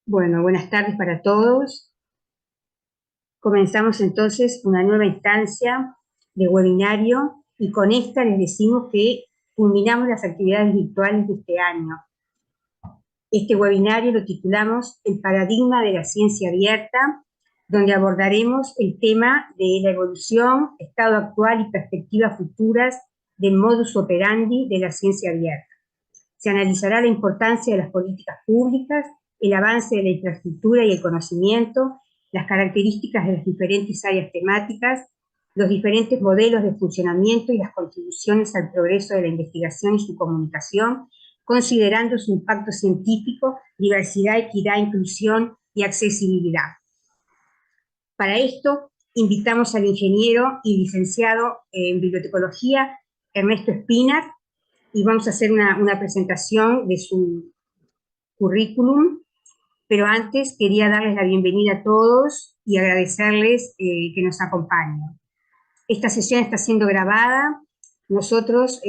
Bueno, buenas tardes para todos. Comenzamos entonces una nueva instancia de webinario y con esta les decimos que culminamos las actividades virtuales de este año. Este webinario lo titulamos El paradigma de la ciencia abierta, donde abordaremos el tema de la evolución, estado actual y perspectivas futuras del modus operandi de la ciencia abierta. Se analizará la importancia de las políticas públicas, el avance de la infraestructura y el conocimiento, las características de las diferentes áreas temáticas, los diferentes modelos de funcionamiento y las contribuciones al progreso de la investigación y su comunicación, considerando su impacto científico, diversidad, equidad, inclusión y accesibilidad. Para esto, invitamos al ingeniero y licenciado en bibliotecología, Ernesto Espinar, y vamos a hacer una presentación de su currículum, pero antes quería darles la bienvenida a todos y agradecerles que nos acompañen. Esta sesión está siendo grabada. Nosotros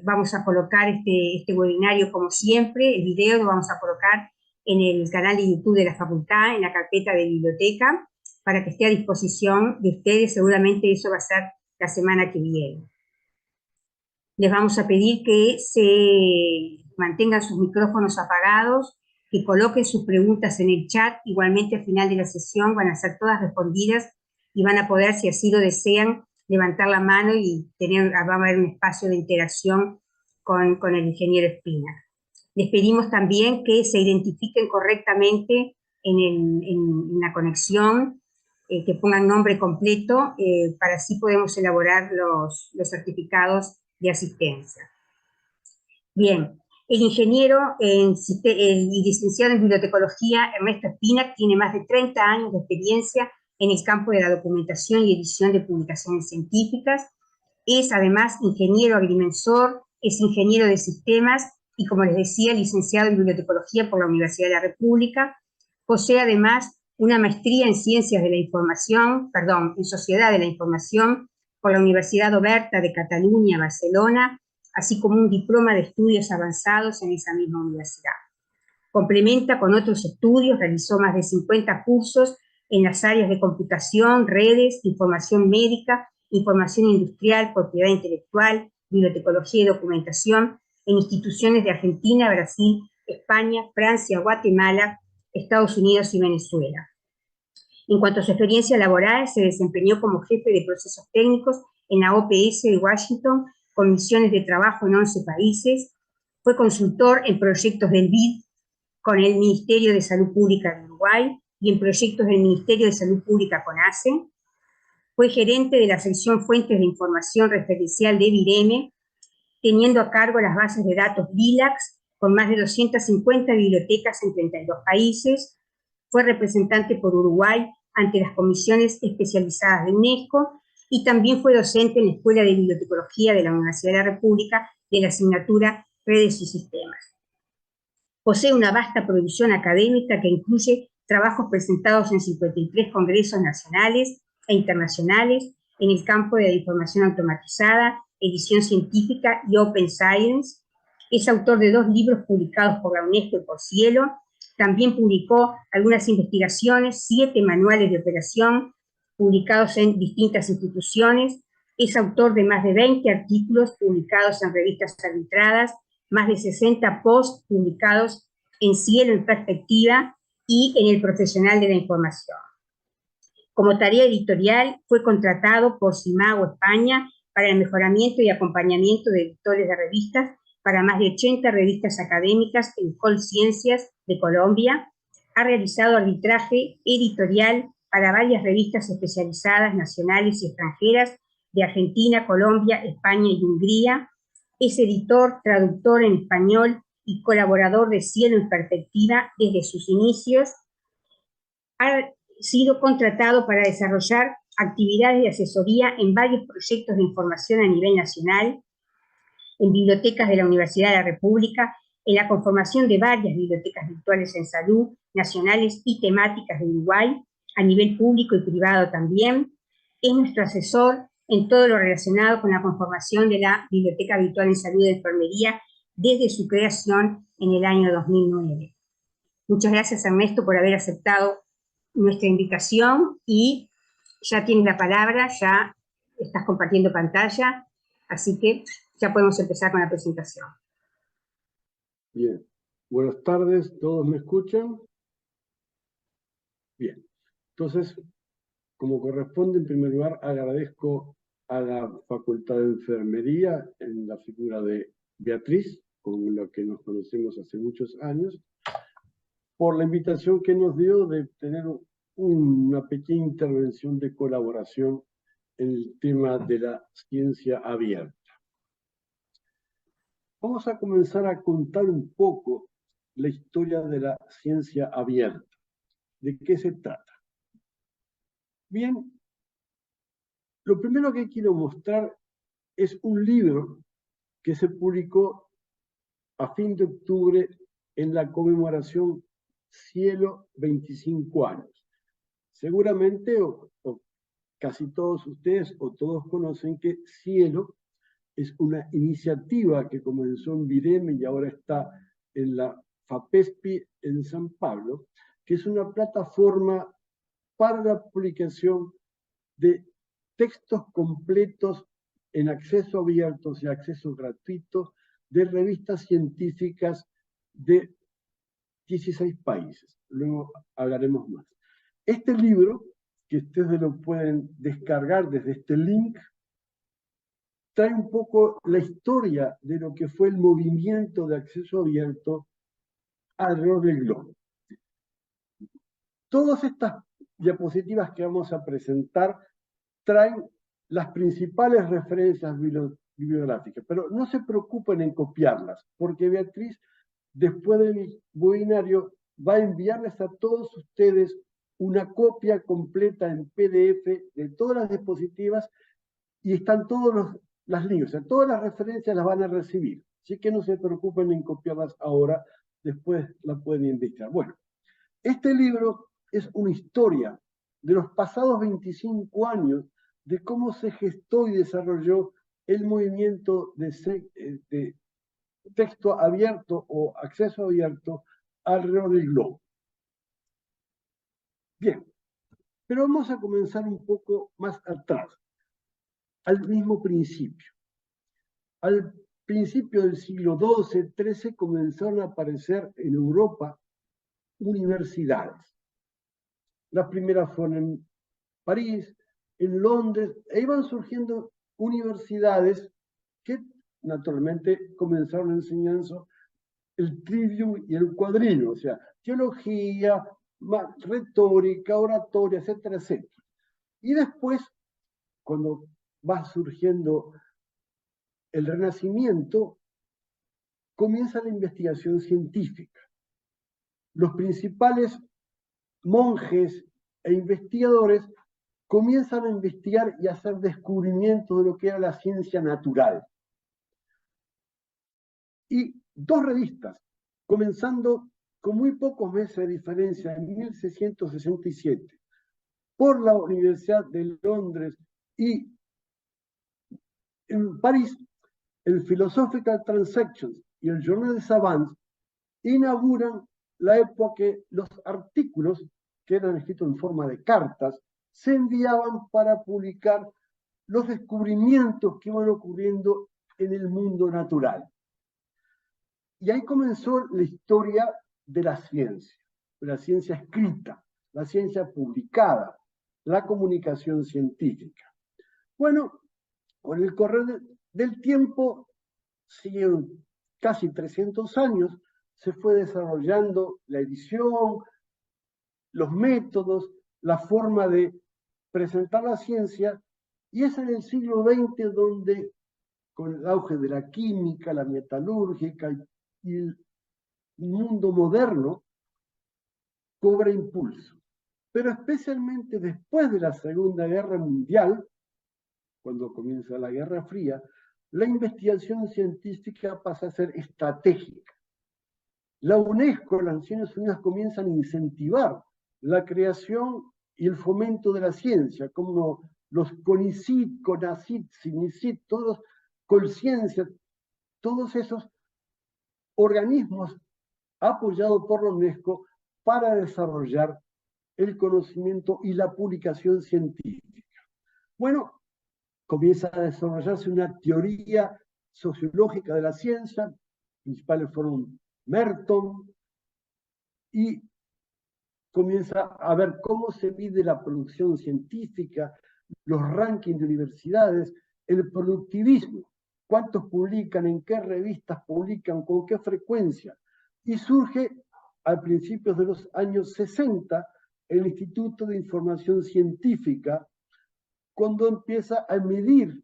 vamos a colocar este webinario como siempre, el video lo vamos a colocar en el canal de YouTube de la facultad, en la carpeta de biblioteca, para que esté a disposición de ustedes. Seguramente eso va a ser la semana que viene. Les vamos a pedir que se mantengan sus micrófonos apagados, que coloquen sus preguntas en el chat. Igualmente al final de la sesión van a ser todas respondidas y van a poder, si así lo desean, levantar la mano y va a haber un espacio de interacción con el ingeniero Espina. Les pedimos también que se identifiquen correctamente en la conexión, que pongan nombre completo, para así podemos elaborar los certificados de asistencia. Bien, el ingeniero y licenciado en bibliotecología Ernesto Espinar tiene más de 30 años de experiencia en el campo de la documentación y edición de publicaciones científicas. Es además ingeniero agrimensor, es ingeniero de sistemas y, como les decía, licenciado en bibliotecología por la Universidad de la República. Posee además una maestría en ciencias de la información, en sociedad de la información por la Universidad Oberta de Cataluña, Barcelona, así como un diploma de estudios avanzados en esa misma universidad. Complementa con otros estudios, realizó más de 50 cursos en las áreas de computación, redes, información médica, información industrial, propiedad intelectual, bibliotecología y documentación en instituciones de Argentina, Brasil, España, Francia, Guatemala, Estados Unidos y Venezuela. En cuanto a su experiencia laboral, se desempeñó como jefe de procesos técnicos en la OPS de Washington, con misiones de trabajo en 11 países. Fue consultor en proyectos del BID con el Ministerio de Salud Pública de Uruguay y en proyectos del Ministerio de Salud Pública con ACE. Fue gerente de la sección Fuentes de Información Referencial de BIREME, teniendo a cargo las bases de datos BILAX, con más de 250 bibliotecas en 32 países. Fue representante por Uruguay ante las comisiones especializadas de UNESCO y también fue docente en la Escuela de Bibliotecología de la Universidad de la República de la asignatura Redes y Sistemas. Posee una vasta producción académica que incluye trabajos presentados en 53 congresos nacionales e internacionales en el campo de la información automatizada, edición científica y Open Science. Es autor de 2 libros publicados por la UNESCO y por Cielo. También publicó algunas investigaciones, 7 manuales de operación publicados en distintas instituciones. Es autor de más de 20 artículos publicados en revistas arbitradas, más de 60 posts publicados en Cielo en Perspectiva y en El Profesional de la Información. Como tarea editorial, fue contratado por Simago España para el mejoramiento y acompañamiento de editores de revistas para más de 80 revistas académicas en Colciencias de Colombia. Ha realizado arbitraje editorial para varias revistas especializadas nacionales y extranjeras de Argentina, Colombia, España y Hungría. Es editor, traductor en español y colaborador de Cielo en Perspectiva desde sus inicios. Ha sido contratado para desarrollar actividades de asesoría en varios proyectos de información a nivel nacional, en bibliotecas de la Universidad de la República, en la conformación de varias bibliotecas virtuales en salud, nacionales y temáticas de Uruguay, a nivel público y privado también. Es nuestro asesor en todo lo relacionado con la conformación de la Biblioteca Virtual en Salud de Enfermería desde su creación en el año 2009. Muchas gracias, Ernesto, por haber aceptado nuestra invitación y ya tienes la palabra, ya estás compartiendo pantalla, así que ya podemos empezar con la presentación. Bien. Buenas tardes, ¿todos me escuchan? Bien. Entonces, como corresponde, en primer lugar, agradezco a la Facultad de Enfermería, en la figura de Beatriz, con la que nos conocemos hace muchos años, por la invitación que nos dio de tener una pequeña intervención de colaboración en el tema de la ciencia abierta. Vamos a comenzar a contar un poco la historia de la ciencia abierta. ¿De qué se trata? Bien, lo primero que quiero mostrar es un libro que se publicó a fin de octubre en la conmemoración Cielo 25 años. Seguramente, o casi todos ustedes o todos conocen que Cielo es una iniciativa que comenzó en Vireme y ahora está en la FAPESPI en San Pablo, que es una plataforma para la publicación de textos completos en acceso abierto y acceso gratuito de revistas científicas de 16 países. Luego hablaremos más. Este libro, que ustedes lo pueden descargar desde este link, trae un poco la historia de lo que fue el movimiento de acceso abierto alrededor del globo. Todas estas diapositivas que vamos a presentar traen las principales referencias bibliográficas, pero no se preocupen en copiarlas, porque Beatriz, después del webinario, va a enviarles a todos ustedes una copia completa en PDF de todas las diapositivas y están todos las links, o sea, todas las referencias las van a recibir. Así que no se preocupen en copiarlas ahora, después la pueden investigar. Bueno, este libro es una historia de los pasados 25 años de cómo se gestó y desarrolló el movimiento de texto abierto o acceso abierto alrededor del globo. Bien, pero vamos a comenzar un poco más atrás, al mismo principio. Al principio del siglo XII, XIII comenzaron a aparecer en Europa universidades. Las primeras fueron en París, en Londres, e iban surgiendo universidades que naturalmente comenzaron enseñando el trivium y el quadrivium, o sea, teología, retórica, oratoria, etcétera, etcétera. Y después, cuando va surgiendo el Renacimiento, comienza la investigación científica. Los principales monjes e investigadores comienzan a investigar y a hacer descubrimientos de lo que era la ciencia natural. Y dos revistas, comenzando con muy pocos meses de diferencia, en 1667, por la Universidad de Londres y en París, el Philosophical Transactions y el Journal de Savants inauguran la época que los artículos, que eran escritos en forma de cartas, se enviaban para publicar los descubrimientos que iban ocurriendo en el mundo natural. Y ahí comenzó la historia de la ciencia escrita, la ciencia publicada, la comunicación científica. Bueno, con el correr del tiempo, siguieron casi 300 años, se fue desarrollando la edición, los métodos, la forma de presentar la ciencia, y es en el siglo XX donde, con el auge de la química, la metalúrgica y el mundo moderno, cobra impulso. Pero especialmente después de la Segunda Guerra Mundial, cuando comienza la Guerra Fría, la investigación científica pasa a ser estratégica. La UNESCO, las Naciones Unidas, comienzan a incentivar la creación y el fomento de la ciencia, como los CONICIT, CONACYT, CINICIT, todos, Colciencia, todos esos organismos apoyados por la UNESCO para desarrollar el conocimiento y la publicación científica. Bueno, comienza a desarrollarse una teoría sociológica de la ciencia, principales fueron Merton, y comienza a ver cómo se mide la producción científica, los rankings de universidades, el productivismo, cuántos publican, en qué revistas publican, con qué frecuencia. Y surge a principios de los años 60 el Instituto de Información Científica, cuando empieza a medir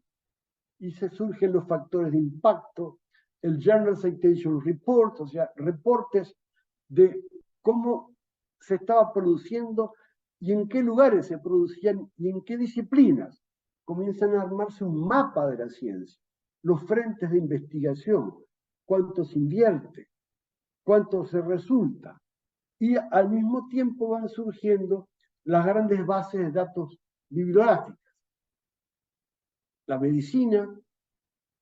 y se surgen los factores de impacto, el Journal Citation Report, o sea, reportes de cómo se estaba produciendo y en qué lugares se producían y en qué disciplinas. Comienzan a armarse un mapa de la ciencia, los frentes de investigación, cuánto se invierte, cuánto se resulta. Y al mismo tiempo van surgiendo las grandes bases de datos bibliográficas. La medicina,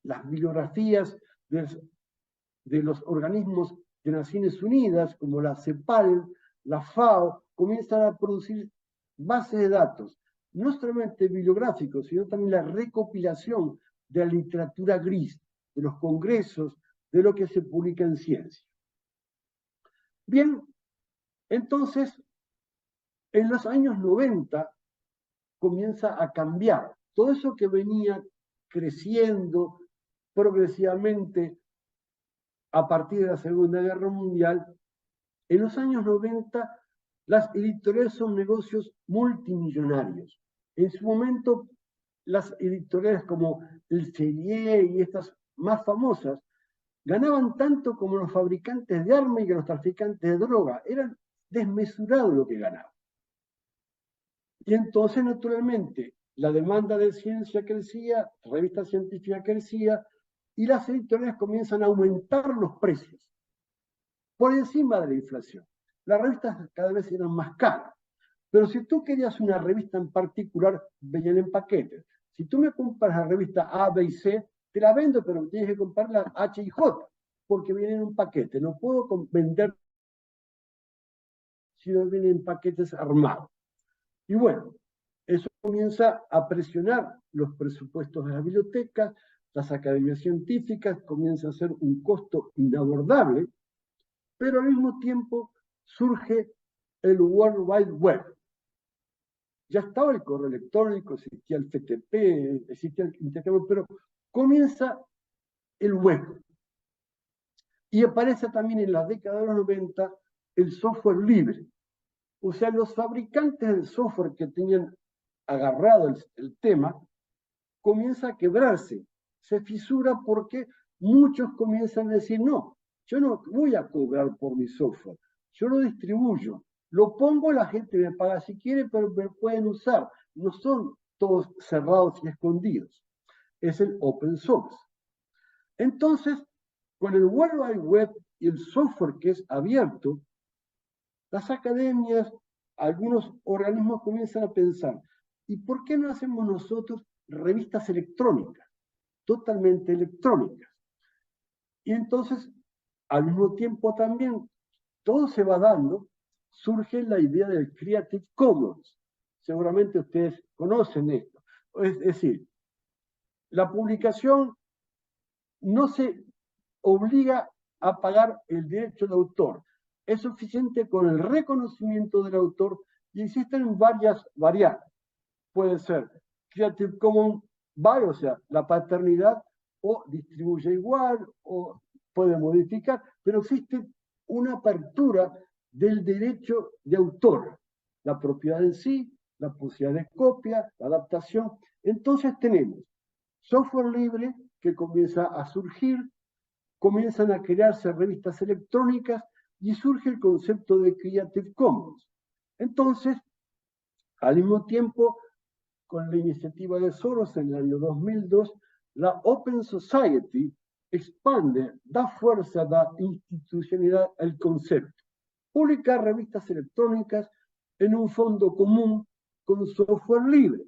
las bibliografías de los organismos de Naciones Unidas, como la CEPAL, la FAO, comienzan a producir bases de datos, no solamente bibliográficos, sino también la recopilación de la literatura gris, de los congresos, de lo que se publica en ciencia. Bien, entonces, en los años 90 comienza a cambiar. Todo eso que venía creciendo progresivamente a partir de la Segunda Guerra Mundial, en los años 90 las editoriales son negocios multimillonarios. En su momento, las editoriales como el Sellier y estas más famosas ganaban tanto como los fabricantes de armas y los traficantes de droga. Eran desmesurados lo que ganaban. Y entonces, naturalmente, la demanda de ciencia crecía, revistas científicas crecía, y las editoriales comienzan a aumentar los precios por encima de la inflación. Las revistas cada vez eran más caras. Pero si tú querías una revista en particular, venían en paquetes. Si tú me compras la revista A, B y C, te la vendo, pero tienes que comprar la H y J, porque vienen en un paquete. No puedo vender si no vienen en paquetes armados. Y bueno, eso comienza a presionar los presupuestos de las bibliotecas, las academias científicas, comienza a ser un costo inabordable, pero al mismo tiempo surge el World Wide Web. Ya estaba el correo electrónico, existía el FTP, existía el intercambio, pero comienza el web. Y aparece también en la década de los 90 el software libre. O sea, los fabricantes del software que tenían agarrado el tema, comienza a quebrarse, se fisura porque muchos comienzan a decir, no, yo no voy a cobrar por mi software, yo lo distribuyo, lo pongo, la gente me paga si quiere, pero me pueden usar. No son todos cerrados y escondidos. Es el open source. Entonces, con el World Wide Web y el software que es abierto, las academias, algunos organismos comienzan a pensar, ¿y por qué no hacemos nosotros revistas electrónicas, totalmente electrónicas? Y entonces, al mismo tiempo también, todo se va dando, surge la idea del Creative Commons. Seguramente ustedes conocen esto. Es decir, la publicación no se obliga a pagar el derecho de autor. Es suficiente con el reconocimiento del autor y existen varias variantes. Puede ser Creative Commons by, o sea, la paternidad, o distribuye igual, o puede modificar, pero existe una apertura del derecho de autor, la propiedad en sí, la posibilidad de copia, la adaptación. Entonces tenemos software libre que comienza a surgir, comienzan a crearse revistas electrónicas y surge el concepto de Creative Commons. Entonces, al mismo tiempo, con la iniciativa de Soros en el año 2002, la Open Society expande, da fuerza, da institucionalidad al concepto. Publicar revistas electrónicas en un fondo común con software libre.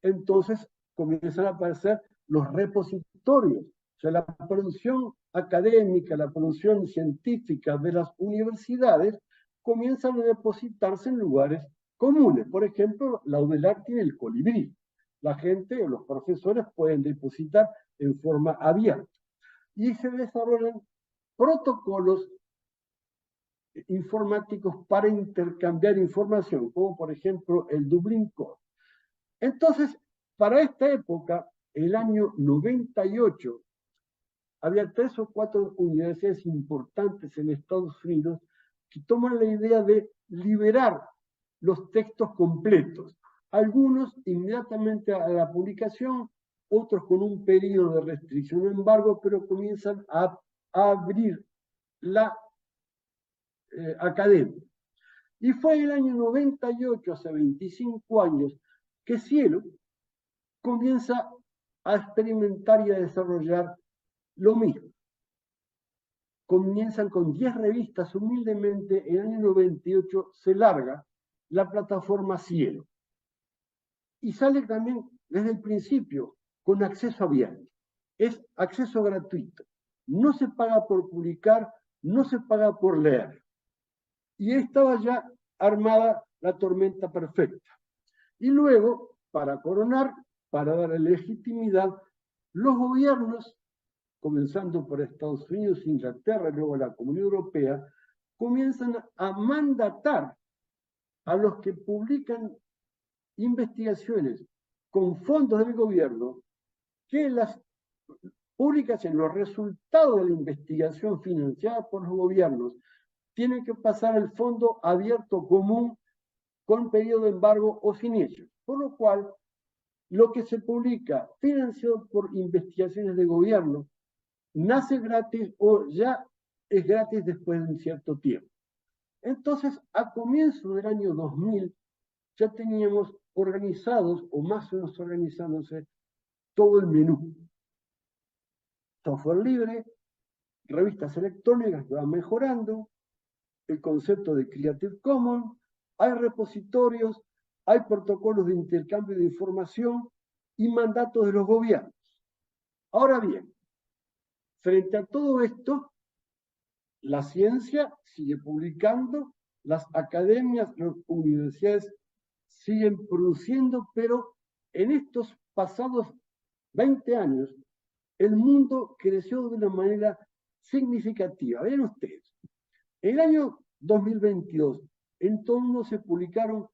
Entonces comienzan a aparecer los repositorios, o sea, la producción académica, la producción científica de las universidades comienzan a depositarse en lugares comunes. Por ejemplo, la UDELAR tiene el colibrí. La gente o los profesores pueden depositar en forma abierta. Y se desarrollan protocolos informáticos para intercambiar información, como por ejemplo el Dublin Code. Entonces, para esta época, el año 98, había 3 o 4 universidades importantes en Estados Unidos que toman la idea de liberar los textos completos. Algunos inmediatamente a la publicación, otros con un periodo de restricción o embargo, pero comienzan a abrir la academia. Y fue el año 98, hace 25 años, que Cielo comienza a experimentar y a desarrollar lo mismo. Comienzan con 10 revistas, humildemente, en el año 98 se larga la plataforma Cielo. Y sale también desde el principio con acceso abierto. Es acceso gratuito. No se paga por publicar, no se paga por leer. Y estaba ya armada la tormenta perfecta. Y luego, para coronar, para dar legitimidad, los gobiernos, comenzando por Estados Unidos, Inglaterra y luego la Comunidad Europea, comienzan a mandatar a los que publican investigaciones con fondos del gobierno que las publicaciones, los resultados de la investigación financiada por los gobiernos, tienen que pasar al fondo abierto común con periodo de embargo o sin ellos. Por lo cual, lo que se publica financiado por investigaciones de gobierno nace gratis o ya es gratis después de un cierto tiempo. Entonces, a comienzo del año 2000, ya teníamos organizados, o más o menos organizándose, todo el menú. Software libre, revistas electrónicas que van mejorando, el concepto de Creative Commons, hay repositorios, hay protocolos de intercambio de información y mandatos de los gobiernos. Ahora bien, frente a todo esto, la ciencia sigue publicando, las academias, las universidades siguen produciendo, pero en estos pasados 20 años, el mundo creció de una manera significativa. Vean ustedes, en el año 2022, en todo el mundo se publicaron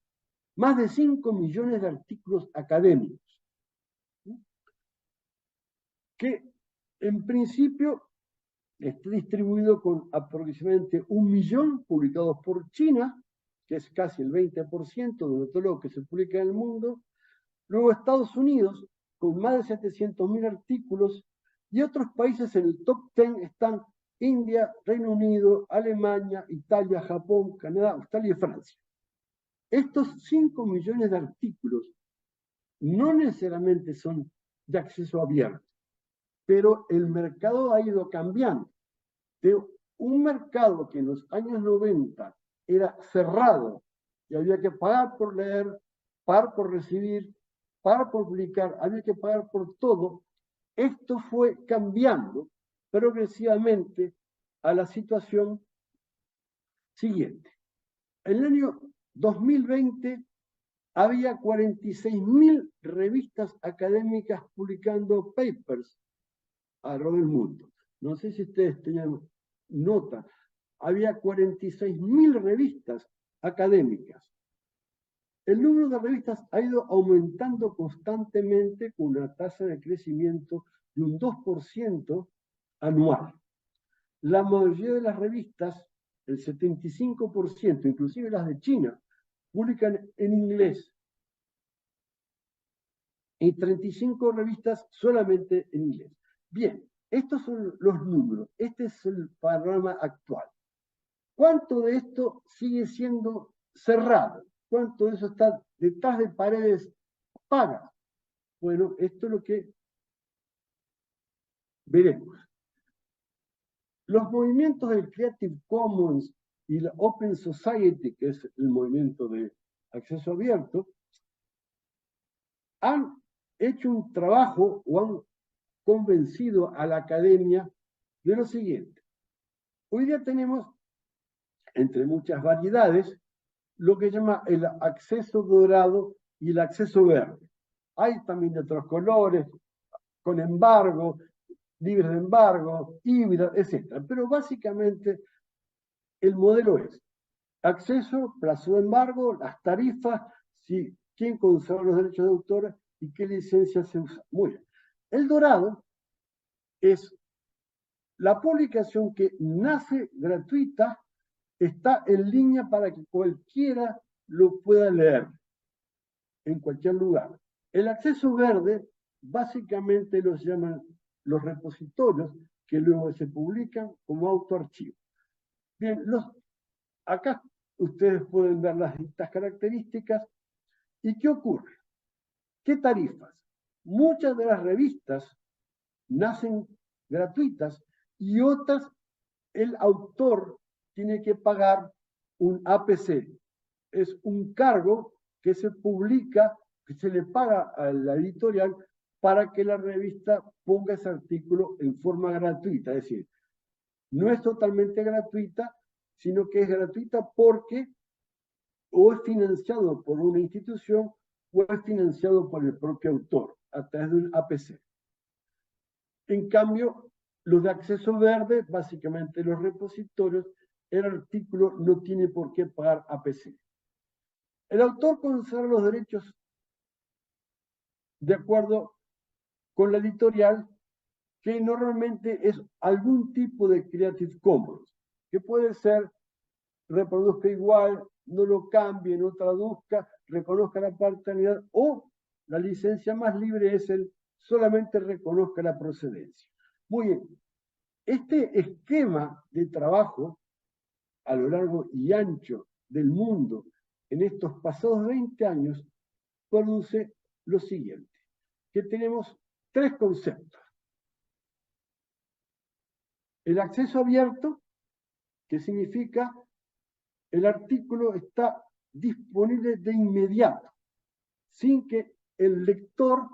más de 5 millones de artículos académicos, que en principio está distribuido con aproximadamente 1 millón publicados por China, que es casi el 20% de todo lo que se publica en el mundo. Luego Estados Unidos, con más de 700.000 artículos, y otros países en el top 10 están India, Reino Unido, Alemania, Italia, Japón, Canadá, Australia y Francia. Estos 5 millones de artículos no necesariamente son de acceso abierto, pero el mercado ha ido cambiando. De un mercado que en los años 90 era cerrado y había que pagar por leer, pagar por recibir, pagar por publicar, había que pagar por todo, esto fue cambiando progresivamente a la situación siguiente. En el año 2020 había 46.000 revistas académicas publicando papers alrededor del mundo. No sé si ustedes tenían nota. Había 46.000 revistas académicas. El número de revistas ha ido aumentando constantemente con una tasa de crecimiento de un 2% anual. La mayoría de las revistas, el 75%, inclusive las de China, publican en inglés. Y 35 revistas solamente en inglés. Bien, estos son los números. Este es el panorama actual. ¿Cuánto de esto sigue siendo cerrado? ¿Cuánto de eso está detrás de paredes pagas? Bueno, esto es lo que veremos. Los movimientos del Creative Commons y la Open Society, que es el movimiento de acceso abierto, han hecho un trabajo o han convencido a la academia de lo siguiente. Hoy día tenemos entre muchas variedades, lo que se llama el acceso dorado y el acceso verde. Hay también de otros colores, con embargo, libres de embargo, híbridas, etc. Pero básicamente el modelo es acceso, plazo de embargo, las tarifas, quién conserva los derechos de autor y qué licencia se usa. Muy bien. El dorado es la publicación que nace gratuita, está en línea para que cualquiera lo pueda leer en cualquier lugar. El acceso verde básicamente los llaman los repositorios que luego se publican como autoarchivo. Bien, acá ustedes pueden ver las distintas características. ¿Y qué ocurre? ¿Qué tarifas? Muchas de las revistas nacen gratuitas y otras el autor tiene que pagar un APC. Es un cargo que se publica, que se le paga a la editorial para que la revista ponga ese artículo en forma gratuita. Es decir, no es totalmente gratuita, sino que es gratuita porque o es financiado por una institución o es financiado por el propio autor a través de un APC. En cambio, los de acceso verde, básicamente los repositorios, el artículo no tiene por qué pagar APC. El autor conserva los derechos de acuerdo con la editorial, que normalmente es algún tipo de Creative Commons, que puede ser reproduzca igual, no lo cambie, no traduzca, reconozca la paternidad, o la licencia más libre es el solamente reconozca la procedencia. Muy bien, este esquema de trabajo a lo largo y ancho del mundo en estos pasados 20 años produce lo siguiente, que tenemos tres conceptos. El acceso abierto, que significa el artículo está disponible de inmediato, sin que el lector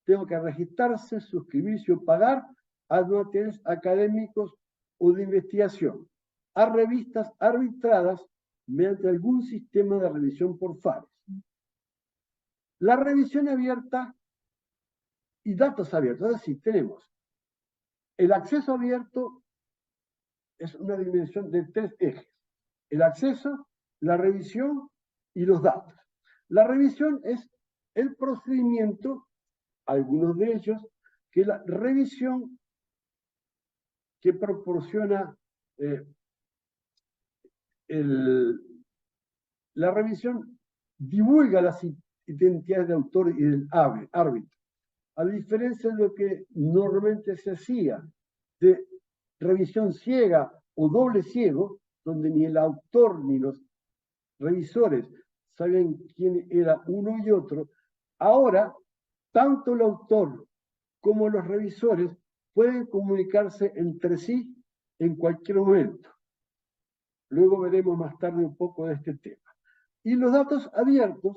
tenga que registrarse, suscribirse o pagar a materiales académicos o de investigación, a revistas arbitradas mediante algún sistema de revisión por pares. La revisión abierta y datos abiertos, es decir, tenemos el acceso abierto, es una dimensión de tres ejes: el acceso, la revisión y los datos. La revisión es el procedimiento, algunos de ellos, que la revisión que proporciona la revisión divulga las identidades de autor y del árbitro, a diferencia de lo que normalmente se hacía de revisión ciega o doble ciego, donde ni el autor ni los revisores sabían quién era uno y otro. Ahora, tanto el autor como los revisores pueden comunicarse entre sí en cualquier momento. Luego veremos más tarde un poco de este tema. Y los datos abiertos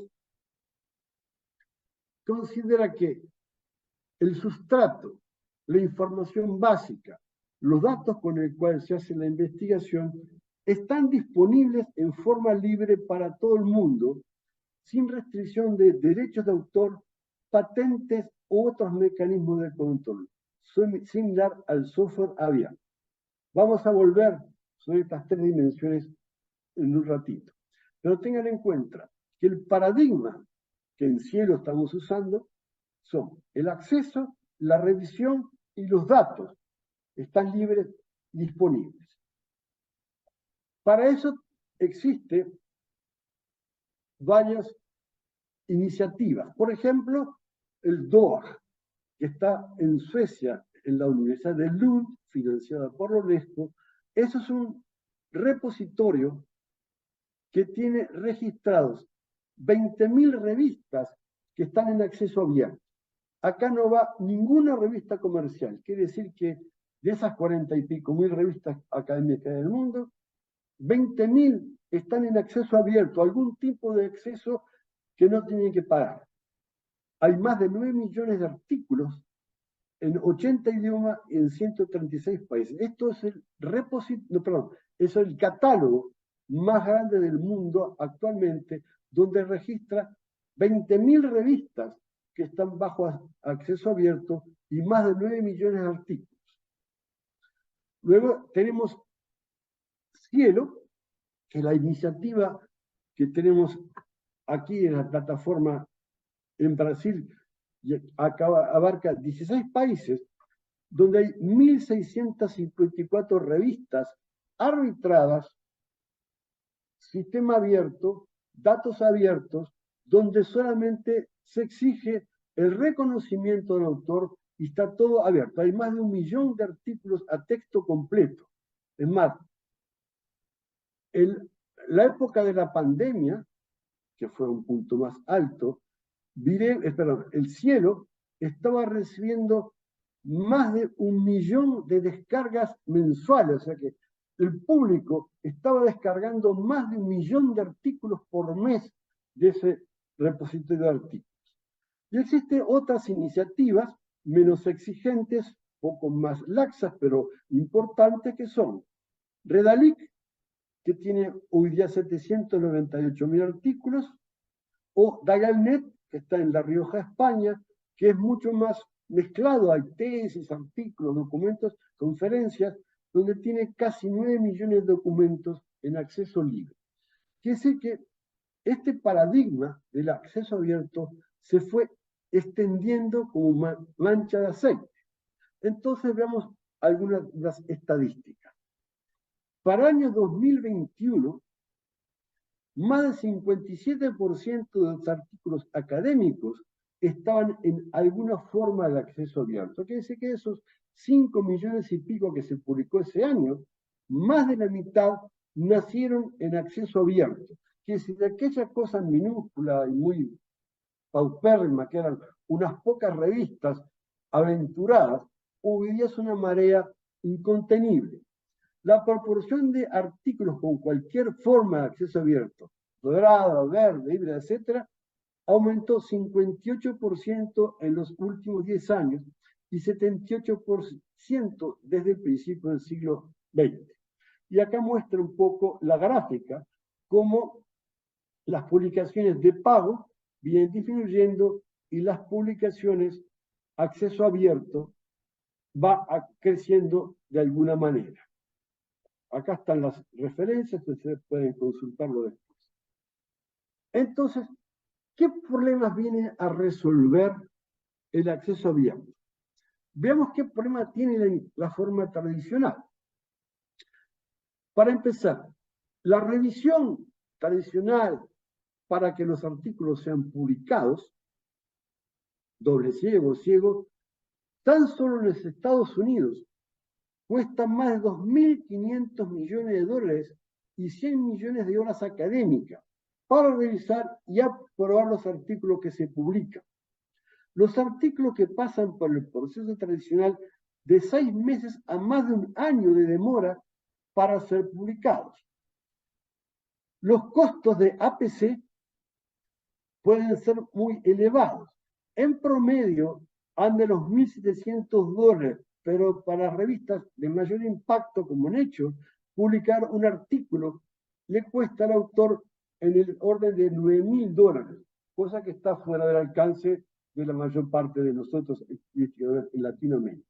considera que el sustrato, la información básica, los datos con el cual se hace la investigación, están disponibles en forma libre para todo el mundo, sin restricción de derechos de autor, patentes u otros mecanismos de control, similar al software abierto. Vamos a volver sobre estas tres dimensiones en un ratito. Pero tengan en cuenta que el paradigma que en Cielo estamos usando son el acceso, la revisión y los datos. Están libres y disponibles. Para eso existen varias iniciativas. Por ejemplo, el DOAG, que está en Suecia, en la Universidad de Lund, financiada por la UNESCO. Eso es un repositorio que tiene registrados 20.000 revistas que están en acceso abierto. Acá no va ninguna revista comercial. Quiere decir que de esas 40 y pico mil revistas académicas del mundo, 20.000 están en acceso abierto, algún tipo de acceso que no tienen que pagar. Hay más de 9 millones de artículos en 80 idiomas en 136 países. Esto es el es el catálogo más grande del mundo actualmente, donde registra 20.000 revistas que están bajo acceso abierto y más de 9 millones de artículos. Luego tenemos Cielo, que es la iniciativa que tenemos aquí en la plataforma en Brasil, y abarca 16 países, donde hay 1.654 revistas arbitradas, sistema abierto, datos abiertos, donde solamente se exige el reconocimiento del autor y está todo abierto. Hay más de 1 millón de artículos a texto completo. Es más, en la época de la pandemia, que fue un punto más alto, el Cielo estaba recibiendo más de 1 millón de descargas mensuales, o sea que el público estaba descargando más de 1 millón de artículos por mes de ese repositorio de artículos. Y existen otras iniciativas menos exigentes, poco más laxas, pero importantes, que son Redalic, que tiene hoy día 798.000 artículos, o Dialnet, que está en La Rioja, España, que es mucho más mezclado, hay tesis, artículos, documentos, conferencias, donde tiene casi 9 millones de documentos en acceso libre. Quiere decir que este paradigma del acceso abierto se fue extendiendo como mancha de aceite. Entonces veamos algunas de las estadísticas. Para el año 2021, más del 57% de los artículos académicos estaban en alguna forma de acceso abierto. Quiere decir que esos 5 millones y pico que se publicó ese año, más de la mitad nacieron en acceso abierto. Quiere decir, de aquella cosa minúscula y muy paupérrima, que eran unas pocas revistas aventuradas, hoy día es una marea incontenible. La proporción de artículos con cualquier forma de acceso abierto, dorada, verde, híbrida, etc., aumentó 58% en los últimos 10 años y 78% desde el principio del siglo XX. Y acá muestra un poco la gráfica, cómo las publicaciones de pago vienen disminuyendo y las publicaciones acceso abierto va creciendo de alguna manera. Acá están las referencias, ustedes pueden consultarlo después. Entonces, ¿qué problemas viene a resolver el acceso abierto? Veamos qué problema tiene la forma tradicional. Para empezar, la revisión tradicional para que los artículos sean publicados, doble ciego, tan solo en los Estados Unidos cuesta más de 2.500 millones de dólares y 100 millones de horas académicas para revisar y aprobar los artículos que se publican. Los artículos que pasan por el proceso tradicional de 6 meses a más de 1 año de demora para ser publicados. Los costos de APC pueden ser muy elevados. En promedio, andan los $1.700, pero para revistas de mayor impacto, como Nature, publicar un artículo le cuesta al autor en el orden de $9.000, cosa que está fuera del alcance de la mayor parte de nosotros investigadores en Latinoamérica.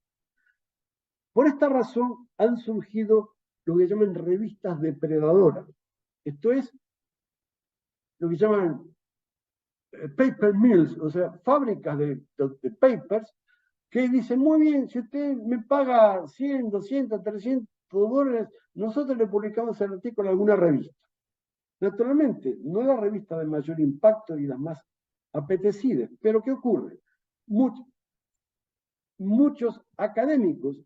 Por esta razón han surgido lo que llaman revistas depredadoras. Esto es lo que llaman paper mills, o sea, fábricas de papers, que dicen, muy bien, si usted me paga 100, 200, 300 dólares, nosotros le publicamos el artículo en alguna revista. Naturalmente, no la revista de mayor impacto y las más apetecidas, pero ¿qué ocurre? Muchos académicos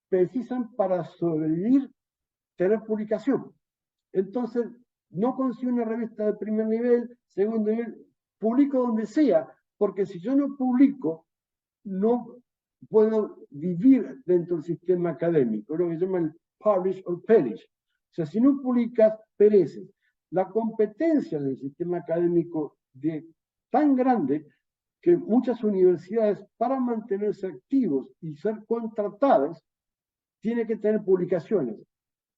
precisan para sobrevivir tener publicación. Entonces, no consigo una revista de primer nivel, segundo nivel, publico donde sea, porque si yo no publico, no puedo vivir dentro del sistema académico, lo que llaman publish or perish. O sea, si no publicas, pereces. La competencia del sistema académico de tan grande que muchas universidades, para mantenerse activos y ser contratadas, tienen que tener publicaciones.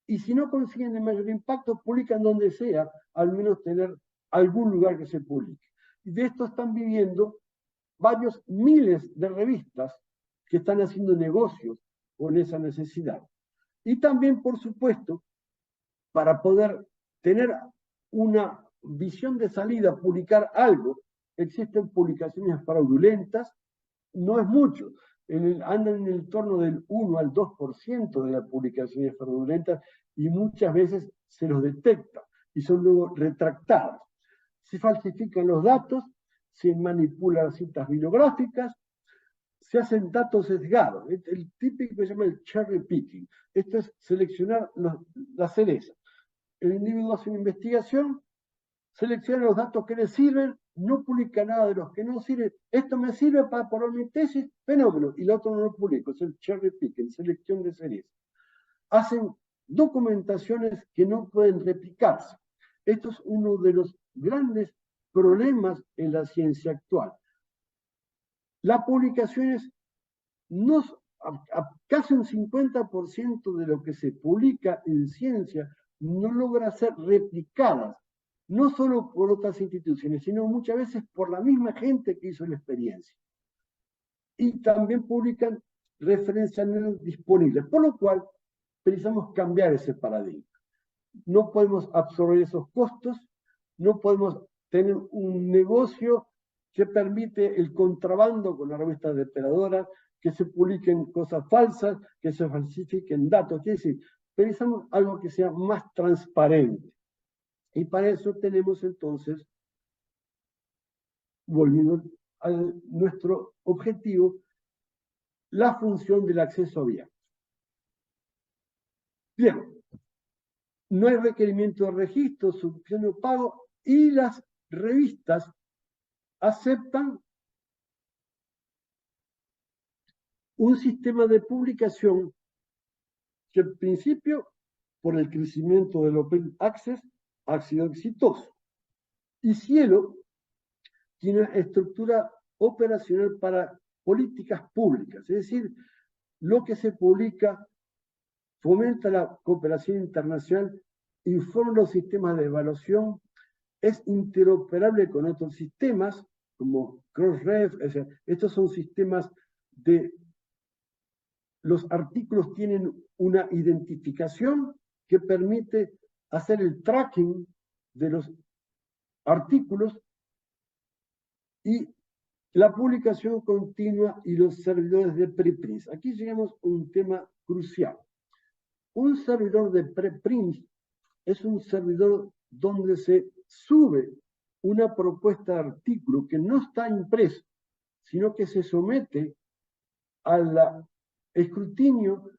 y si no consiguen el mayor impacto, publican donde sea, al menos tener algún lugar que se publique. Y de esto están viviendo varios miles de revistas que están haciendo negocios con esa necesidad. Y también, por supuesto, para poder tener una visión de salida, publicar algo, existen publicaciones fraudulentas, no es mucho, andan en el torno del 1 al 2% de las publicaciones fraudulentas y muchas veces se los detecta y son luego retractadas. Se falsifican los datos, se manipulan citas bibliográficas, se hacen datos sesgados. El típico que se llama el cherry picking. Esto es seleccionar las cerezas. El individuo hace una investigación, selecciona los datos que le sirven, no publica nada de los que no sirven. Esto me sirve para poner mi tesis, fenómeno, y el otro no lo publico. Es el cherry picking, selección de cerezas. Hacen documentaciones que no pueden replicarse. Esto es uno de los grandes problemas en la ciencia actual. Las publicaciones, casi un 50% de lo que se publica en ciencia no logra ser replicadas, no solo por otras instituciones, sino muchas veces por la misma gente que hizo la experiencia. Y también publican referencias no disponibles, por lo cual precisamos cambiar ese paradigma. No podemos absorber esos costos, no podemos tener un negocio que permite el contrabando con las revistas depeladoras, que se publiquen cosas falsas, que se falsifiquen datos. Quiere decir, pensamos algo que sea más transparente. Y para eso tenemos entonces, volviendo a nuestro objetivo, la función del acceso abierto. Bien, no hay requerimiento de registro, suscripción o pago, y las revistas aceptan un sistema de publicación que en principio, por el crecimiento del Open Access, ha sido exitoso. Y Cielo tiene una estructura operacional para políticas públicas, es decir, lo que se publica fomenta la cooperación internacional, informa los sistemas de evaluación, es interoperable con otros sistemas, como Crossref, estos son sistemas de... Los artículos tienen una identificación que permite hacer el tracking de los artículos y la publicación continua y los servidores de preprints. Aquí llegamos a un tema crucial. Un servidor de preprints es un servidor donde se sube una propuesta de artículo que no está impreso, sino que se somete al escrutinio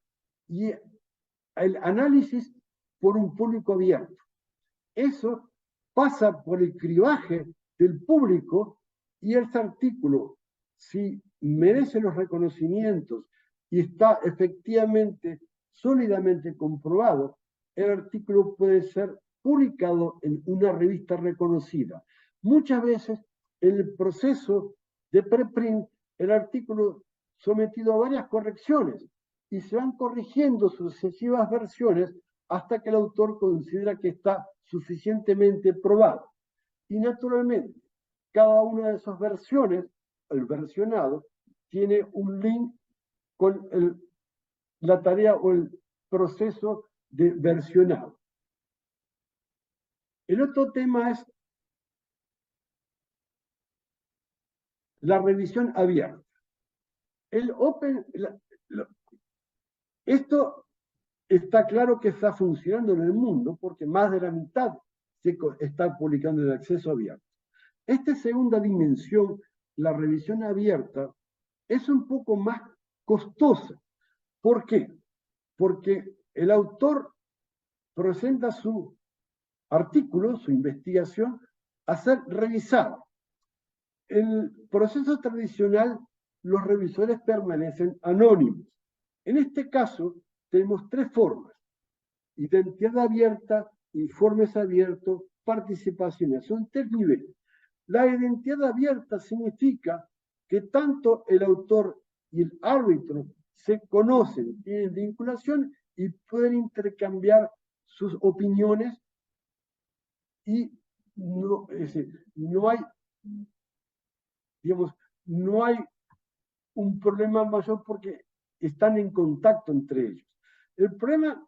y el análisis por un público abierto. Eso pasa por el cribaje del público y ese artículo, si merece los reconocimientos y está efectivamente, sólidamente comprobado, el artículo puede ser publicado en una revista reconocida. Muchas veces, en el proceso de preprint, el artículo sometido a varias correcciones y se van corrigiendo sucesivas versiones hasta que el autor considera que está suficientemente probado. Y naturalmente, cada una de esas versiones, el versionado, tiene un link con la tarea o el proceso de versionado. El otro tema es la revisión abierta. Esto está claro que está funcionando en el mundo porque más de la mitad se está publicando en el acceso abierto. Esta segunda dimensión, la revisión abierta, es un poco más costosa. ¿Por qué? Porque el autor presenta su artículo, su investigación, a ser revisado. En el proceso tradicional, los revisores permanecen anónimos. En este caso, tenemos tres formas: identidad abierta, informes abiertos, participaciones. Son tres niveles. La identidad abierta significa que tanto el autor y el árbitro se conocen, tienen vinculación y pueden intercambiar sus opiniones y no, es decir, no hay, digamos, no hay un problema mayor porque están en contacto entre ellos. El problema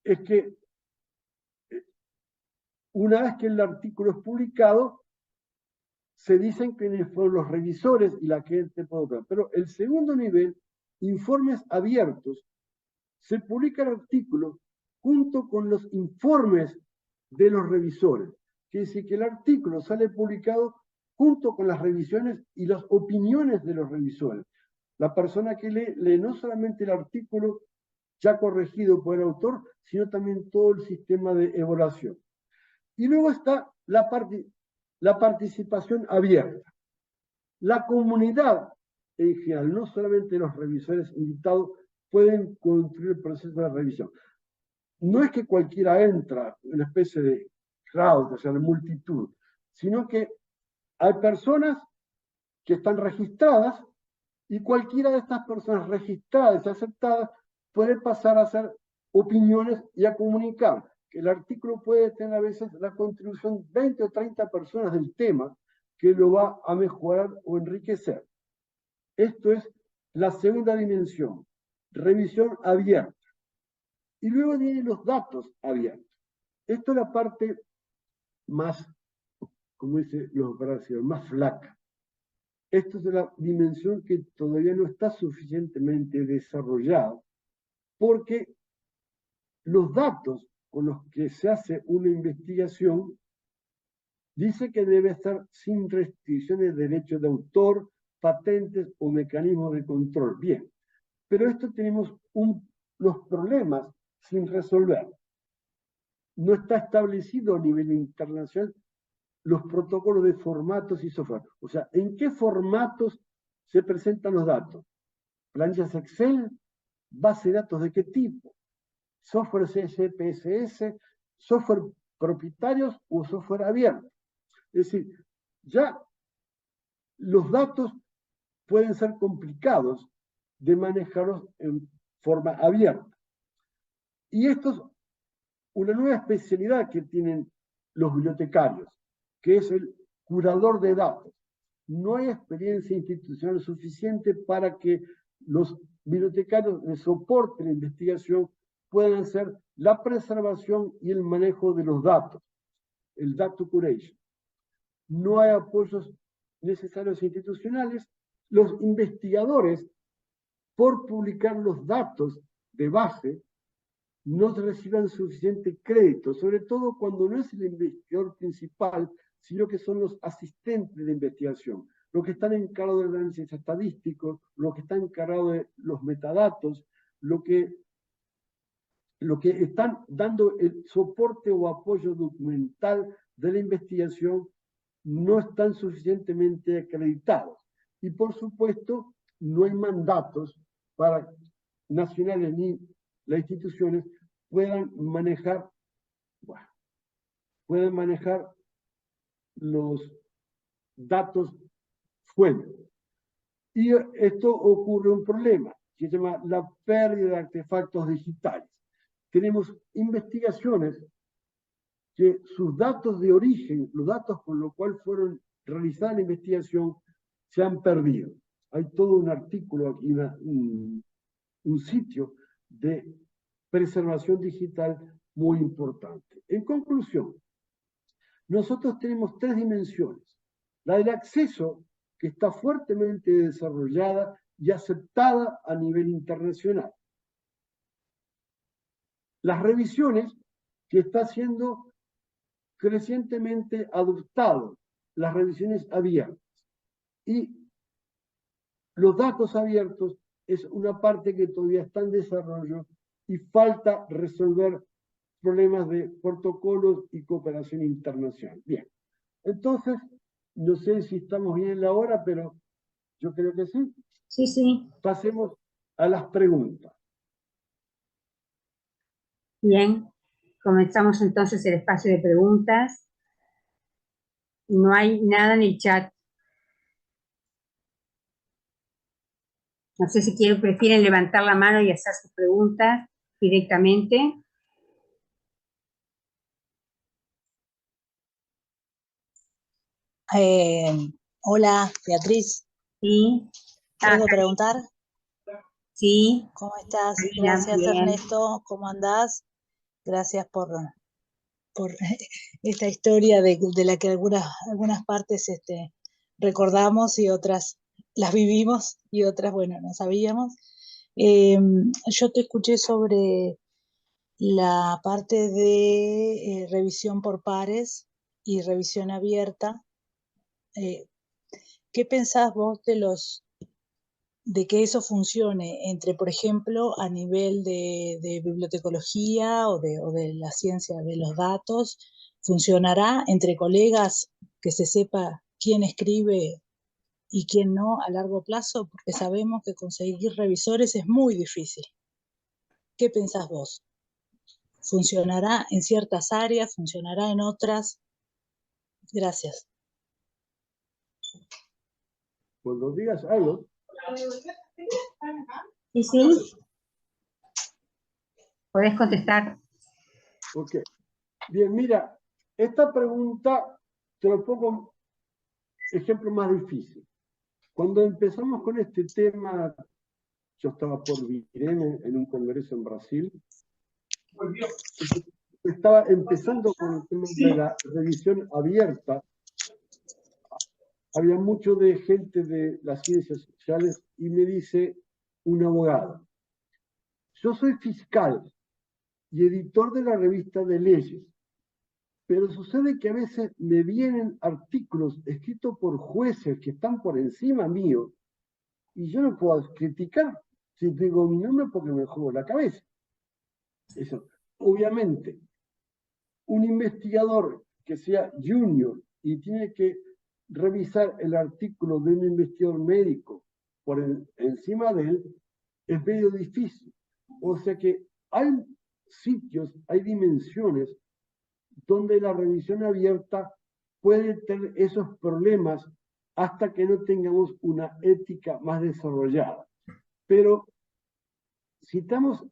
es que una vez que el artículo es publicado, se dicen quiénes fueron los revisores y la gente puede operar. Pero el segundo nivel, informes abiertos, se publica el artículo junto con los informes de los revisores. Quiere decir que el artículo sale publicado junto con las revisiones y las opiniones de los revisores. La persona que lee no solamente el artículo ya corregido por el autor, sino también todo el sistema de evaluación. Y luego está la participación abierta. La comunidad en general, no solamente los revisores invitados, pueden construir el proceso de revisión. No es que cualquiera entra en una especie de crowd, o sea, de multitud, sino que hay personas que están registradas y cualquiera de estas personas registradas y aceptadas puede pasar a hacer opiniones y a comunicar. Que el artículo puede tener a veces la contribución de 20 o 30 personas del tema que lo va a mejorar o enriquecer. Esto es la segunda dimensión, revisión abierta. Y luego vienen los datos abiertos. Esto es la parte más, como dicen los brasileños, más flaca. Esto es la dimensión que todavía no está suficientemente desarrollada, porque los datos con los que se hace una investigación dice que debe estar sin restricciones de derechos de autor, patentes o mecanismos de control. Bien, pero esto tenemos unos problemas sin resolver. No está establecido a nivel internacional los protocolos de formatos y software. O sea, ¿en qué formatos se presentan los datos? ¿Planillas Excel? ¿Base de datos de qué tipo? ¿Software CSPSS? ¿Software propietarios o software abierto? Es decir, ya los datos pueden ser complicados de manejarlos en forma abierta. Y esto es una nueva especialidad que tienen los bibliotecarios, que es el curador de datos. No hay experiencia institucional suficiente para que los bibliotecarios de soporte de investigación puedan hacer la preservación y el manejo de los datos, el data curation. No hay apoyos necesarios institucionales. Los investigadores, por publicar los datos de base, no reciban suficiente crédito, sobre todo cuando no es el investigador principal, sino que son los asistentes de investigación, los que están encargados del análisis estadístico, los que están encargados de los metadatos, lo que están dando el soporte o apoyo documental de la investigación, no están suficientemente acreditados. Y por supuesto, no hay mandatos para nacionales ni las instituciones puedan manejar los datos fuentes. Y esto ocurre un problema que se llama la pérdida de artefactos digitales. Tenemos investigaciones que sus datos de origen, los datos con los cuales fueron realizada la investigación, se han perdido. Hay todo un artículo aquí, un sitio de preservación digital muy importante. En conclusión, nosotros tenemos tres dimensiones. La del acceso, que está fuertemente desarrollada y aceptada a nivel internacional. Las revisiones, que está siendo crecientemente adoptado, las revisiones abiertas. Y los datos abiertos es una parte que todavía está en desarrollo y falta resolver problemas de protocolos y cooperación internacional. Bien, entonces, no sé si estamos bien en la hora, pero yo creo que sí. Sí, sí. Pasemos a las preguntas. Bien, comenzamos entonces el espacio de preguntas. No hay nada en el chat. No sé si prefieren levantar la mano y hacer sus preguntas directamente. Hola, Beatriz. Sí. ¿Puedo preguntar? Sí. ¿Cómo estás? Karina, Gracias, bien. Ernesto. ¿Cómo andás? Gracias por esta historia de la que algunas partes recordamos y otras las vivimos y otras, bueno, no sabíamos. Yo te escuché sobre la parte de revisión por pares y revisión abierta. ¿Qué pensás vos de que eso funcione entre, por ejemplo, a nivel de bibliotecología o de la ciencia de los datos? ¿Funcionará entre colegas que se sepa quién escribe y quién no a largo plazo? Porque sabemos que conseguir revisores es muy difícil. ¿Qué pensás vos? ¿Funcionará en ciertas áreas? ¿Funcionará en otras? Gracias. Cuando digas algo. Sí, sí. Podés contestar. Ok. Bien, mira, esta pregunta te lo pongo ejemplo más difícil. Cuando empezamos con este tema, yo estaba por Virene en un congreso en Brasil. Estaba empezando con el tema de la revisión abierta. Había mucho de gente de las ciencias sociales y me dice un abogado: yo soy fiscal y editor de la revista de leyes, pero sucede que a veces me vienen artículos escritos por jueces que están por encima mío y yo no puedo criticar si tengo mi nombre porque me juego la cabeza. Eso, obviamente, un investigador que sea junior y tiene que revisar el artículo de un investigador médico por encima de él, es medio difícil. O sea que hay sitios, hay dimensiones donde la revisión abierta puede tener esos problemas hasta que no tengamos una ética más desarrollada. Pero si estamos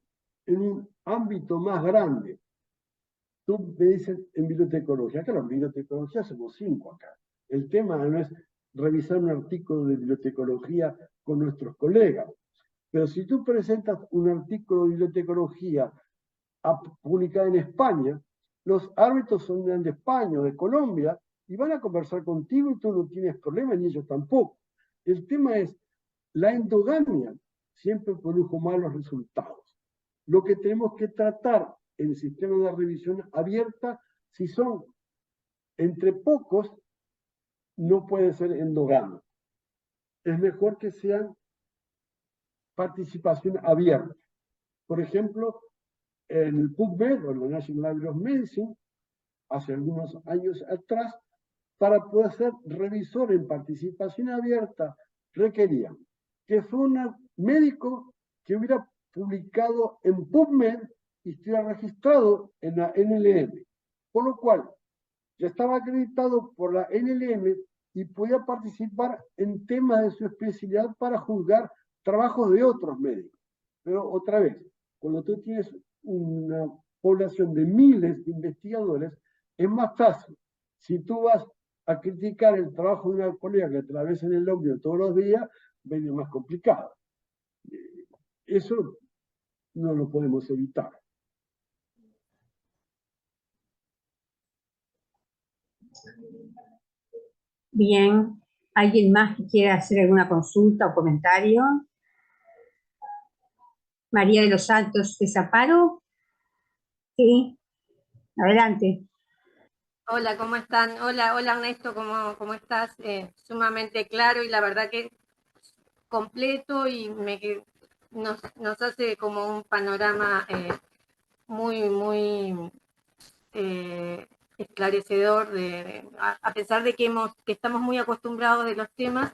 en un ámbito más grande, tú me dices en bibliotecología, claro, en bibliotecología somos 5 acá. El tema no es revisar un artículo de bibliotecología con nuestros colegas, pero si tú presentas un artículo de bibliotecología publicado en España, los árbitros son de España o de Colombia y van a conversar contigo y tú no tienes problema ni ellos tampoco. El tema es, la endogamia siempre produjo malos resultados. Lo que tenemos que tratar en el sistema de revisión abierta, si son entre pocos, no puede ser endogamia. Es mejor que sean participación abierta. Por ejemplo, en el PubMed, o el National Library of Medicine, hace algunos años atrás, para poder ser revisor en participación abierta, requerían que fuera un médico que hubiera publicado en PubMed y estuviera registrado en la NLM, por lo cual ya estaba acreditado por la NLM y podía participar en temas de su especialidad para juzgar trabajos de otros médicos. Pero otra vez, cuando tú tienes una población de miles de investigadores, es más fácil. Si tú vas a criticar el trabajo de una colega que atraviesa en el ómnibus todos los días, medio más complicado. Eso no lo podemos evitar. Bien. ¿Alguien más que quiera hacer alguna consulta o comentario? María de los Santos de Zaparo. Sí, adelante. Hola, ¿cómo están? Hola, hola Ernesto, ¿cómo estás? Sumamente claro y la verdad que completo y nos hace como un panorama muy esclarecedor, a pesar de que estamos muy acostumbrados de los temas,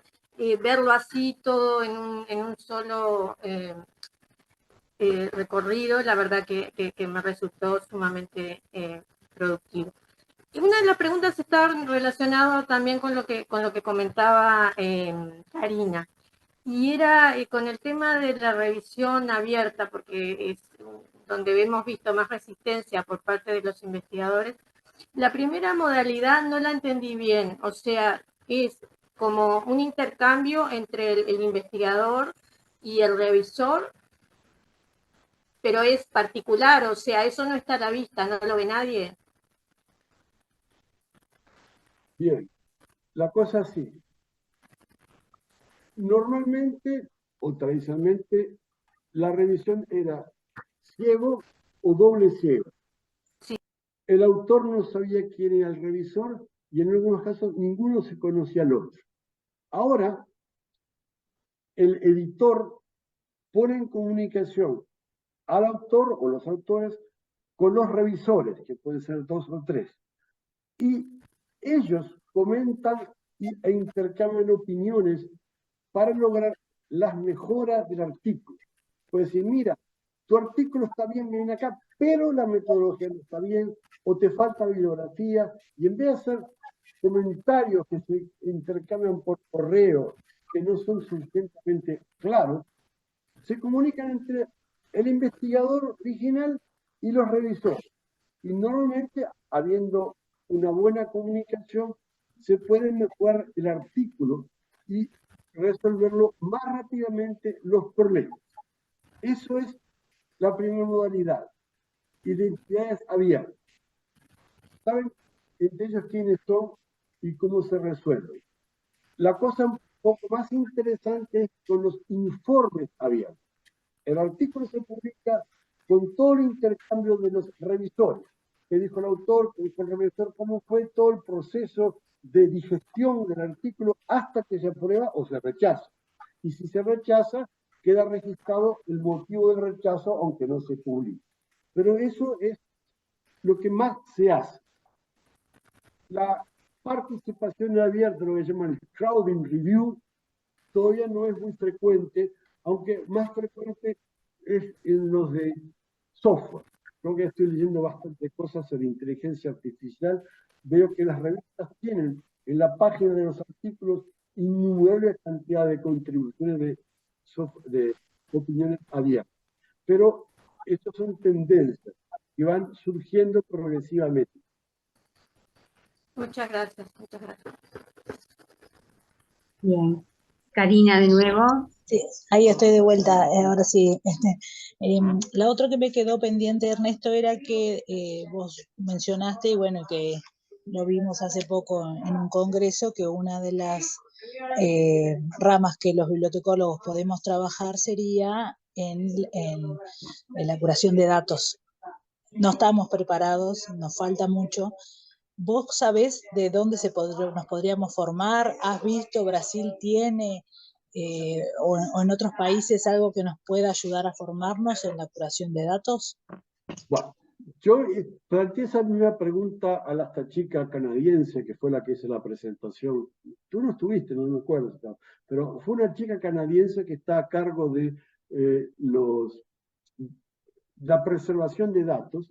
verlo así todo en un solo recorrido, la verdad que me resultó sumamente productivo. Y una de las preguntas está relacionada también con lo que comentaba Karina, y era con el tema de la revisión abierta, porque donde hemos visto más resistencia por parte de los investigadores. La primera modalidad no la entendí bien, o sea, es como un intercambio entre el investigador y el revisor, pero es particular, o sea, eso no está a la vista, no lo ve nadie. Bien, la cosa así. Normalmente o tradicionalmente la revisión era ciego o doble ciego. Sí. El autor no sabía quién era el revisor y en algunos casos ninguno se conocía al otro. Ahora, el editor pone en comunicación al autor o los autores con los revisores, que pueden ser 2 o 3, y ellos comentan e intercambian opiniones para lograr las mejoras del artículo. Puede decir, mira, tu artículo está bien acá, pero la metodología no está bien, o te falta bibliografía, y en vez de hacer comentarios que se intercambian por correo, que no son suficientemente claros, se comunican entre el investigador original y los revisores. Y normalmente, habiendo una buena comunicación, se puede mejorar el artículo y resolverlo más rápidamente los problemas. Eso es la primera modalidad. Identidades abiertas. ¿Saben entre ellos quiénes son y cómo se resuelven? La cosa un poco más interesante es con los informes abiertos. El artículo se publica con todo el intercambio de los revisores. ¿Qué dijo el autor? ¿Qué dijo el revisor? ¿Cómo fue todo el proceso de digestión del artículo hasta que se aprueba o se rechaza? Y si se rechaza, queda registrado el motivo del rechazo, aunque no se publique. Pero eso es lo que más se hace. La participación abierta, lo que se llama el crowding review, todavía no es muy frecuente, aunque más frecuente es en los de software. Creo que estoy leyendo bastante cosas sobre inteligencia artificial. Veo que las revistas tienen en la página de los artículos innumerable cantidad de contribuciones de opiniones abiertas. Pero estas son tendencias que van surgiendo progresivamente. Muchas gracias, muchas gracias. Bien. Karina, de nuevo. Sí, ahí estoy de vuelta, ahora sí. La otra que me quedó pendiente, Ernesto, era que vos mencionaste, y bueno, que lo vimos hace poco en un congreso, que una de las ramas que los bibliotecólogos podemos trabajar sería en la curación de datos. No estamos preparados, nos falta mucho. ¿Vos sabés de dónde nos podríamos formar? ¿Has visto Brasil tiene o en otros países algo que nos pueda ayudar a formarnos en la curación de datos? Bueno, yo planteé esa misma pregunta a esta chica canadiense que fue la que hizo la presentación. Tú no estuviste, no me acuerdo, pero fue una chica canadiense que está a cargo de la preservación de datos,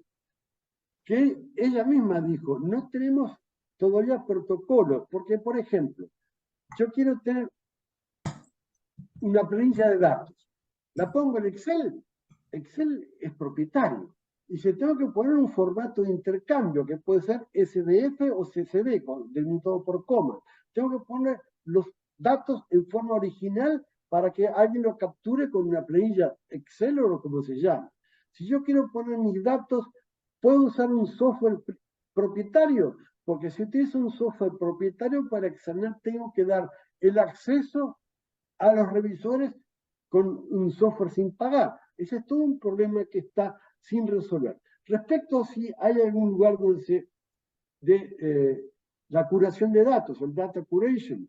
que ella misma dijo, no tenemos todavía protocolos, porque, por ejemplo, yo quiero tener una planilla de datos, la pongo en Excel, Excel es propietario, y si tengo que poner un formato de intercambio, que puede ser SDF o CSV, delimitado por coma, tengo que poner los datos en forma original para que alguien lo capture con una planilla Excel o como se llama. Si yo quiero poner mis datos, ¿puedo usar un software propietario? Porque si utilizo un software propietario para examinar, tengo que dar el acceso a los revisores con un software sin pagar. Ese es todo un problema que está sin resolver. Respecto a si hay algún lugar donde la curación de datos, el data curation,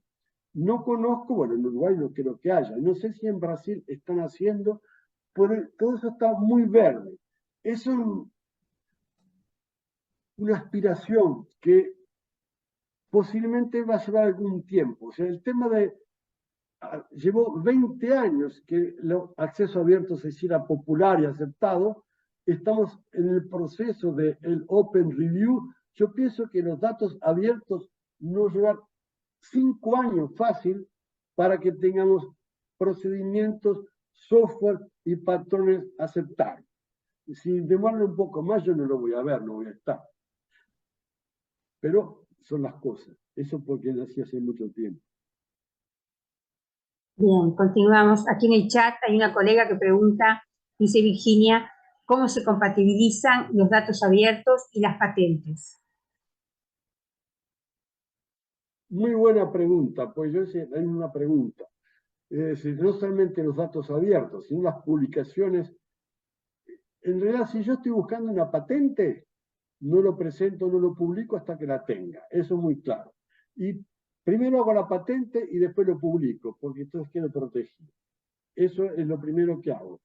no conozco, bueno, en Uruguay no creo que haya, no sé si en Brasil están haciendo, pero todo eso está muy verde. Es una aspiración que posiblemente va a llevar algún tiempo. O sea, el tema llevó 20 años que el acceso abierto se hiciera popular y aceptado. Estamos en el proceso del Open Review. Yo pienso que los datos abiertos nos llevan 5 años fácil para que tengamos procedimientos, software y patrones aceptables. si demoran un poco más, yo no lo voy a ver, no voy a estar. Pero son las cosas. Eso porque nací hace mucho tiempo. Bien, continuamos. Aquí en el chat hay una colega que pregunta, dice Virginia, ¿cómo se compatibilizan los datos abiertos y las patentes? Muy buena pregunta, pues yo hice la misma pregunta. Es decir, no solamente los datos abiertos, sino las publicaciones. En realidad, si yo estoy buscando una patente, no lo presento, no lo publico hasta que la tenga. Eso es muy claro. Y primero hago la patente y después lo publico, porque entonces quedo protegido. Eso es lo primero que hago.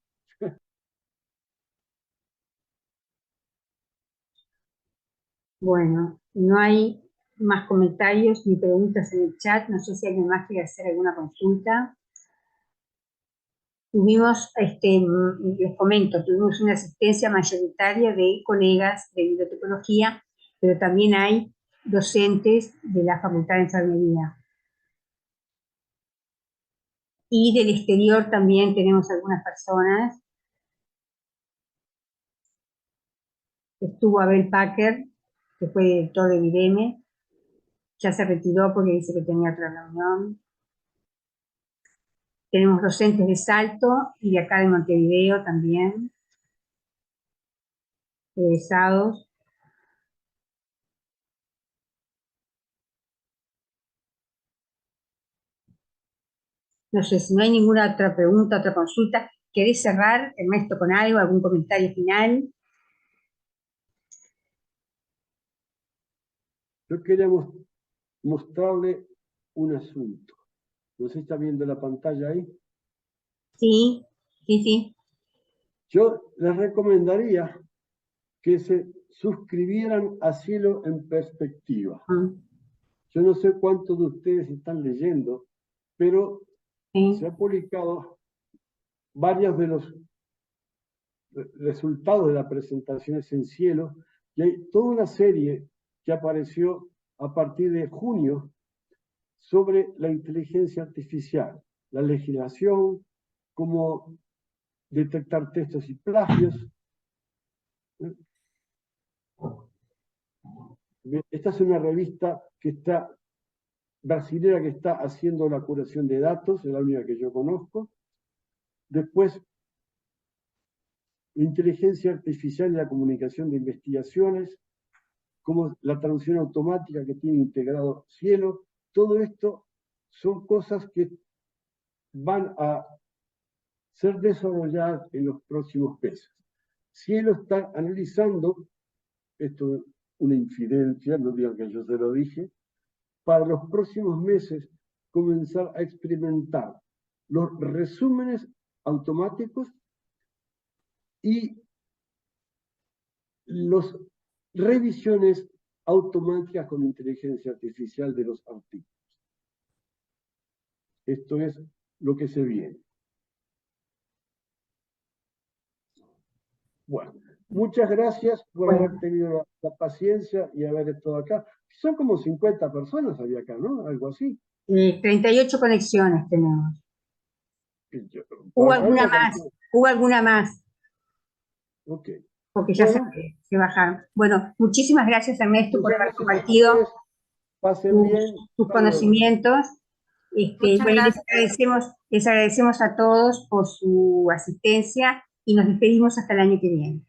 Bueno, no hay más comentarios ni preguntas en el chat. No sé si alguien más quiere hacer alguna consulta. Tuvimos, les comento, tuvimos una asistencia mayoritaria de colegas de bibliotecología, pero también hay docentes de la Facultad de Enfermería. Y del exterior también tenemos algunas personas. Estuvo Abel Packer, que fue director del IBM, ya se retiró porque dice que tenía otra reunión. Tenemos docentes de Salto y de acá de Montevideo también, egresados. No sé, si no hay ninguna otra pregunta, otra consulta, ¿querés cerrar, Ernesto, con algo, algún comentario final? Yo quería mostrarle un asunto. ¿No se está viendo la pantalla ahí? Sí, sí, sí. Yo les recomendaría que se suscribieran a Cielo en Perspectiva. Yo no sé cuántos de ustedes están leyendo, pero Sí. se han publicado varios de los resultados de las presentaciones en Cielo, y hay toda una serie que apareció a partir de junio sobre la inteligencia artificial, la legislación, cómo detectar textos y plagios. Esta es una revista que está brasilera que está haciendo la curación de datos, es la única que yo conozco. Después, la inteligencia artificial y la comunicación de investigaciones, como la traducción automática que tiene integrado Cielo. Todo esto son cosas que van a ser desarrolladas en los próximos meses. Cielo está analizando, esto es una infidencia, no digan que yo se lo dije, para los próximos meses comenzar a experimentar los resúmenes automáticos y las revisiones automáticas con inteligencia artificial de los artículos. Esto es lo que se viene. Bueno, muchas gracias por haber tenido la paciencia y haber estado acá. Son como 50 personas había acá, ¿no? Algo así. 38 conexiones tenemos. Hubo alguna más. Ok. Porque ya bueno, se bajaron. Bueno, muchísimas gracias, Ernesto, por haber compartido tus conocimientos. Bueno, les agradecemos a todos por su asistencia y nos despedimos hasta el año que viene.